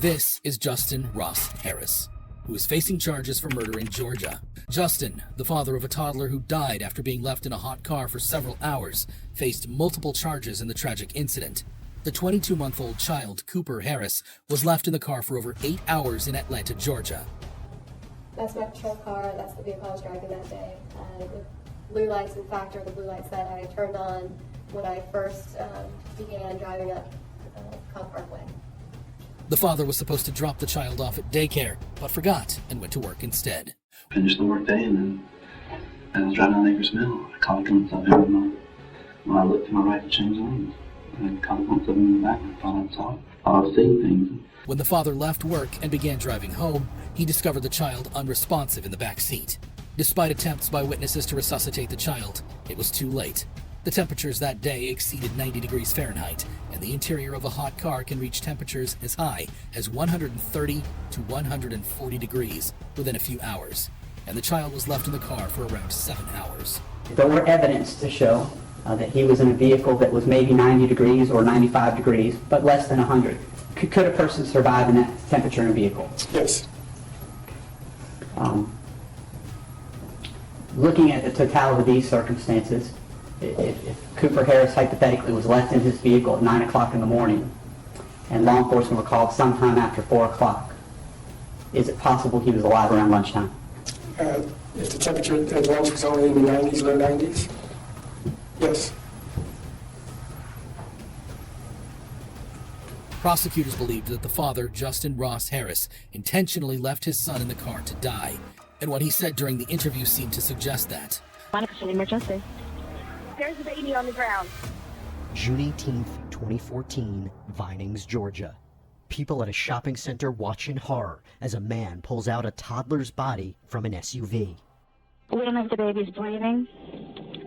This is Justin Ross Harris, who is facing charges for murder in Georgia. Justin, the father of a toddler who died after being left in a hot car for several hours, faced multiple charges in the tragic incident. The 22-month-old child, Cooper Harris, was left in the car for over 8 hours in Atlanta, Georgia. That's my patrol car. That's the vehicle I was driving that day. The blue lights, in fact, are the blue lights that I turned on when I first began driving up Cobb Parkway. The father was supposed to drop the child off at daycare, but forgot and went to work instead. Finished the work day, and then as I was driving down Acres Mill, I caught a glimpse of him. When I looked to my right to change lanes, and I caught a glimpse of him in the back, and I thought I saw it. I was seeing things. When the father left work and began driving home, he discovered the child unresponsive in the back seat. Despite attempts by witnesses to resuscitate the child, it was too late. The temperatures that day exceeded 90 degrees Fahrenheit, and the interior of a hot car can reach temperatures as high as 130 to 140 degrees within a few hours. And the child was left in the car for around 7 hours. There were evidence to show that he was in a vehicle that was maybe 90 degrees or 95 degrees, but less than 100. Could a person survive in that temperature in a vehicle? Yes. Looking at the totality of these circumstances, if Cooper Harris hypothetically was left in his vehicle at 9 o'clock in the morning and law enforcement were called sometime after 4 o'clock, is it possible he was alive around lunchtime? If the temperature at lunch was only in the 90s, low 90s, yes. Prosecutors believed that the father, Justin Ross Harris, intentionally left his son in the car to die, and what he said during the interview seemed to suggest that. Monica, emergency. There's a baby on the ground. June 18th, 2014, Vinings, Georgia. People at a shopping center watch in horror as a man pulls out a toddler's body from an SUV. We don't know if the baby's breathing.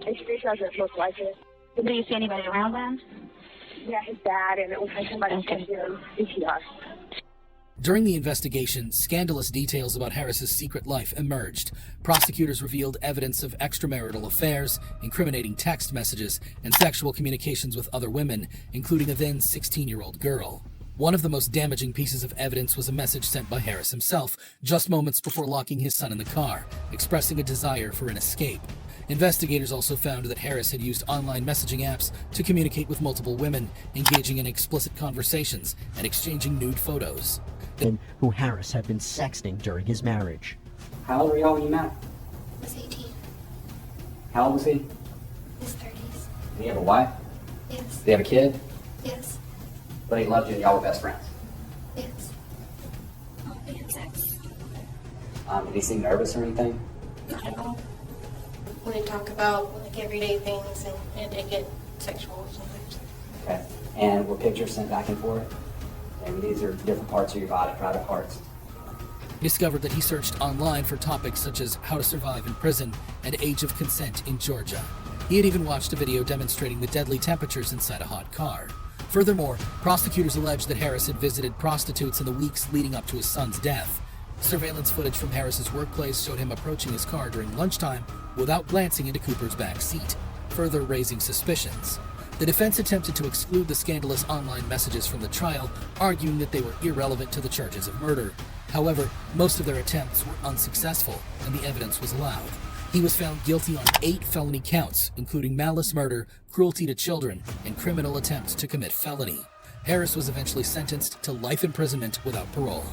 It doesn't look like it. Do you see anybody around them? Yeah, his dad, and it looks like somebody Okay. in CPR. During the investigation, scandalous details about Harris's secret life emerged. Prosecutors revealed evidence of extramarital affairs, incriminating text messages, and sexual communications with other women, including a then 16-year-old girl. One of the most damaging pieces of evidence was a message sent by Harris himself, just moments before locking his son in the car, expressing a desire for an escape. Investigators also found that Harris had used online messaging apps to communicate with multiple women, engaging in explicit conversations and exchanging nude photos. Who Harris had been sexting during his marriage. How old were y'all when you met? I was 18. How old was he? His 30s. Did he have a wife? Yes. Did he have a kid? Yes. But he loved you and y'all were best friends. Yes. We had sex. Did he seem nervous or anything? Not at all. We didn't talk about like everyday things, and it did get sexual sometimes. Okay. And were pictures sent back and forth? And these are different parts of your body, private parts. He discovered that he searched online for topics such as how to survive in prison and age of consent in Georgia. He had even watched a video demonstrating the deadly temperatures inside a hot car. Furthermore, prosecutors alleged that Harris had visited prostitutes in the weeks leading up to his son's death. Surveillance footage from Harris's workplace showed him approaching his car during lunchtime without glancing into Cooper's back seat, further raising suspicions. The defense attempted to exclude the scandalous online messages from the trial, arguing that they were irrelevant to the charges of murder. However, most of their attempts were unsuccessful, and the evidence was allowed. He was found guilty on 8 felony counts, including malice murder, cruelty to children, and criminal attempts to commit felony. Harris was eventually sentenced to life imprisonment without parole.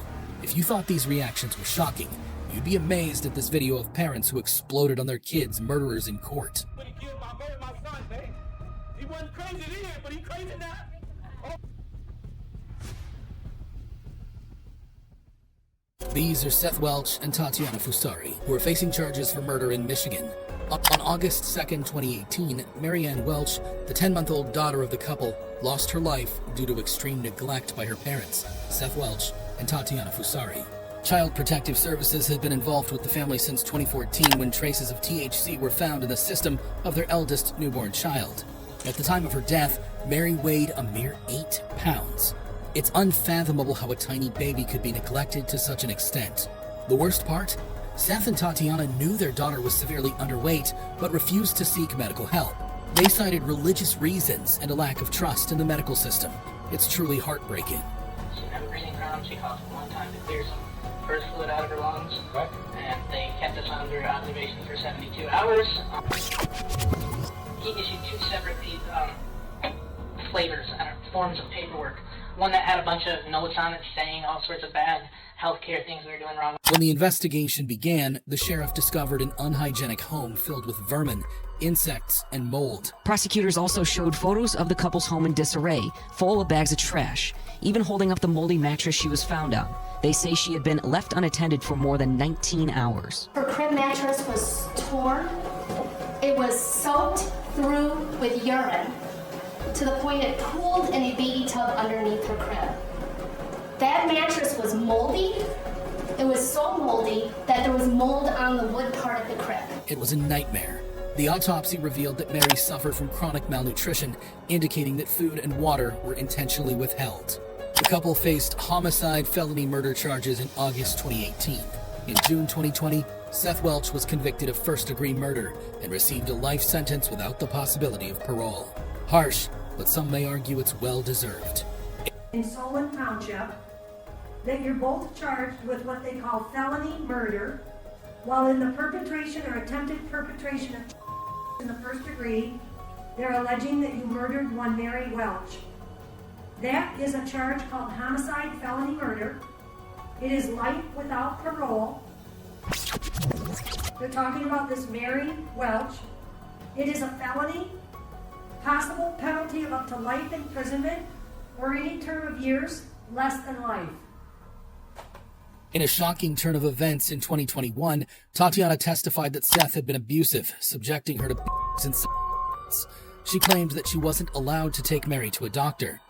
If you thought these reactions were shocking, you'd be amazed at this video of parents who exploded on their kids' murderers in court. He wasn't crazy then, but he crazy now. These are Seth Welch and Tatiana Fusari, who are facing charges for murder in Michigan. On August 2nd, 2018, Marianne Welch, the 10-month-old daughter of the couple, lost her life due to extreme neglect by her parents, Seth Welch and Tatiana Fusari. Child Protective Services had been involved with the family since 2014 when traces of THC were found in the system of their eldest newborn child. At the time of her death, Mary weighed a mere 8 pounds. It's unfathomable how a tiny baby could be neglected to such an extent. The worst part? Seth and Tatiana knew their daughter was severely underweight, but refused to seek medical help. They cited religious reasons and a lack of trust in the medical system. It's truly heartbreaking. have a breathing problem. She coughed one time to clear some earth fluid out of her lungs. Right. And they kept us under observation for 72 hours. He issued two separate flavors, forms of paperwork. One that had a bunch of notes on it saying all sorts of bad healthcare things we were doing wrong. When the investigation began, the sheriff discovered an unhygienic home filled with vermin, insects, and mold. Prosecutors also showed photos of the couple's home in disarray, full of bags of trash, even holding up the moldy mattress she was found on. They say she had been left unattended for more than 19 hours. Her crib mattress was torn. It was soaked through with urine to the point it pooled in a baby tub underneath her crib. That mattress was moldy. It was so moldy that there was mold on the wood part of the crib. It was a nightmare. The autopsy revealed that Mary suffered from chronic malnutrition, indicating that food and water were intentionally withheld. The couple faced homicide, felony murder charges in August 2018. In June 2020, Seth Welch was convicted of first-degree murder and received a life sentence without the possibility of parole. Harsh, but some may argue it's well-deserved. In Solon Township, that you're both charged with what they call felony murder, while in the perpetration or attempted perpetration of in the first degree, they're alleging that you murdered one Mary Welch. That is a charge called homicide felony murder. It is life without parole. They're talking about this Mary Welch. It is a felony, possible penalty of up to life imprisonment or any term of years less than life. In a shocking turn of events in 2021, Tatiana testified that Seth had been abusive, subjecting her to and she claimed that she wasn't allowed to take Mary to a doctor.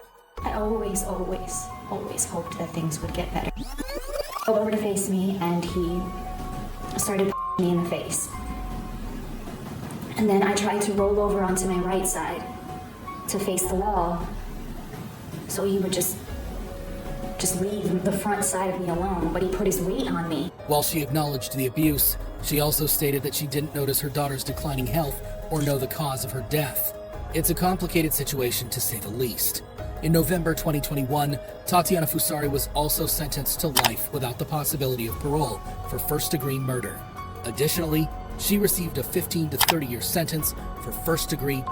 I always hoped that things would get better. He went over to face me and he started me in the face. And then I tried to roll over onto my right side to face the wall so he would just leave the front side of me alone, but he put his weight on me. While she acknowledged the abuse, she also stated that she didn't notice her daughter's declining health or know the cause of her death. It's a complicated situation, to say the least. In November 2021, Tatiana Fusari was also sentenced to life without the possibility of parole for first-degree murder. Additionally, she received a 15 to 30-year sentence for first-degree.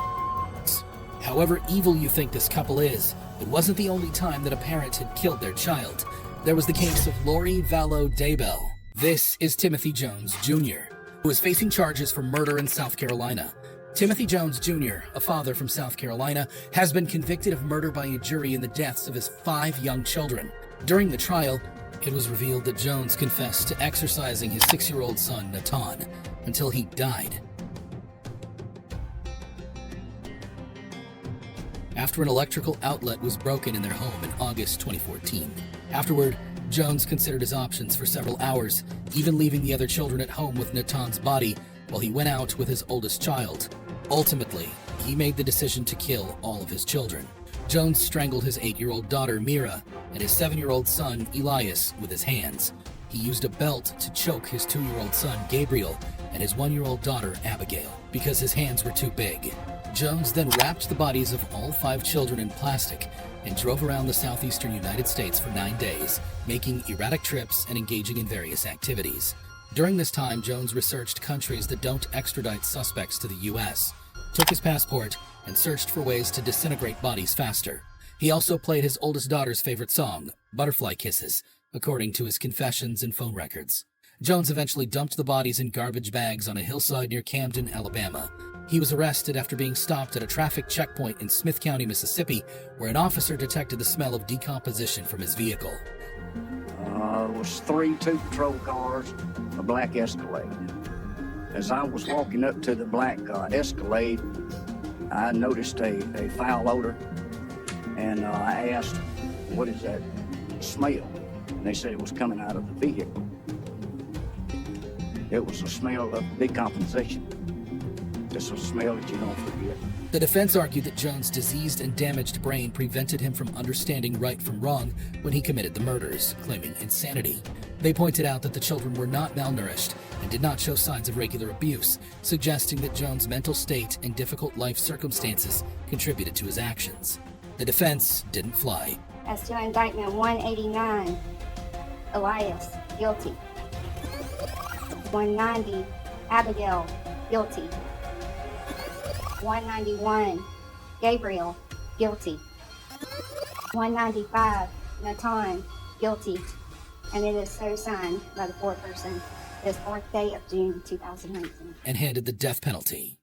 However evil you think this couple is, it wasn't the only time that a parent had killed their child. There was the case of Lori Vallow Daybell. This is Timothy Jones Jr., who is facing charges for murder in South Carolina. Timothy Jones Jr., a father from South Carolina, has been convicted of murder by a jury in the deaths of his 5 young children. During the trial, it was revealed that Jones confessed to exorcising his 6-year-old son, Natan, until he died. After an electrical outlet was broken in their home in August 2014. Afterward, Jones considered his options for several hours, even leaving the other children at home with Natan's body while he went out with his oldest child. Ultimately, he made the decision to kill all of his children. Jones strangled his 8-year-old daughter, Mira, and his 7-year-old son, Elias, with his hands. He used a belt to choke his 2-year-old son, Gabriel, and his 1-year-old daughter, Abigail, because his hands were too big. Jones then wrapped the bodies of all 5 children in plastic and drove around the southeastern United States for 9 days, making erratic trips and engaging in various activities. During this time, Jones researched countries that don't extradite suspects to the U.S., took his passport, and searched for ways to disintegrate bodies faster. He also played his oldest daughter's favorite song, Butterfly Kisses, according to his confessions and phone records. Jones eventually dumped the bodies in garbage bags on a hillside near Camden, Alabama. He was arrested after being stopped at a traffic checkpoint in Smith County, Mississippi, where an officer detected the smell of decomposition from his vehicle. There was 3 patrol cars, a black Escalade. As I was walking up to the black Escalade, I noticed a foul odor, and I asked, "What is that smell?" And they said it was coming out of the vehicle. It was a smell of decomposition. It's a smell that you don't forget. The defense argued that Jones' diseased and damaged brain prevented him from understanding right from wrong when he committed the murders, claiming insanity. They pointed out that the children were not malnourished and did not show signs of regular abuse, suggesting that Jones' mental state and difficult life circumstances contributed to his actions. The defense didn't fly. As to indictment 189, Elias, guilty. 190, Abigail, guilty. 191, Gabriel, guilty. 195, Natan, guilty. And it is so signed by the foreperson this 4th day of June 2019. And handed the death penalty.